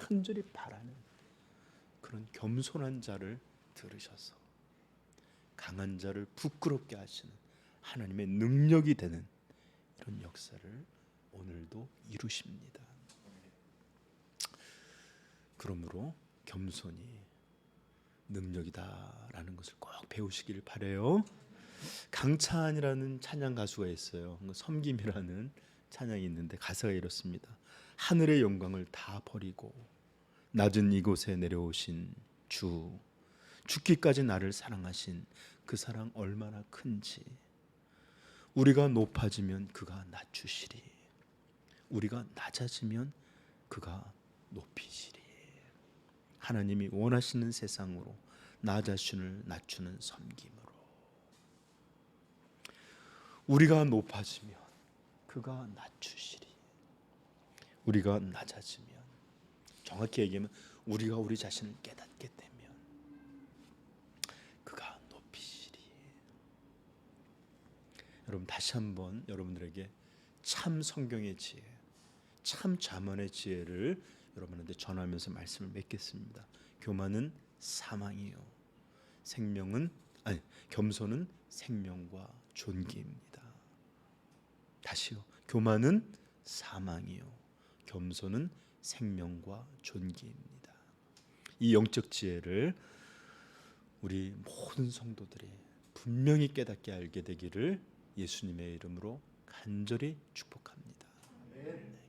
간절히 바라는 그런 겸손한 자를 들으셔서 강한 자를 부끄럽게 하시는 하나님의 능력이 되는 이런 역사를 오늘도 이루십니다. 그러므로 겸손이 능력이다라는 것을 꼭 배우시길 바라요. 강찬이라는 찬양 가수가 있어요. 섬김이라는 찬양이 있는데 가사가 이렇습니다. 하늘의 영광을 다 버리고 낮은 이곳에 내려오신 주, 죽기까지 나를 사랑하신 그 사랑 얼마나 큰지. 우리가 높아지면 그가 낮추시리, 우리가 낮아지면 그가 높이시리. 하나님이 원하시는 세상으로 나 자신을 낮추는 섬김으로 우리가 높아지면 그가 낮추시리, 우리가 낮아지면, 정확히 얘기하면 우리가 우리 자신을 깨닫게 되면 그가 높이시리. 여러분, 다시 한번 여러분들에게 참 성경의 지혜, 참 잠언의 지혜를 여러분한테 전하면서 말씀을 맺겠습니다. 교만은 사망이요, 겸손은 생명과 존귀입니다. 다시요. 교만은 사망이요, 겸손은 생명과 존귀입니다. 이 영적 지혜를 우리 모든 성도들이 분명히 깨닫게 알게 되기를 예수님의 이름으로 간절히 축복합니다. 네.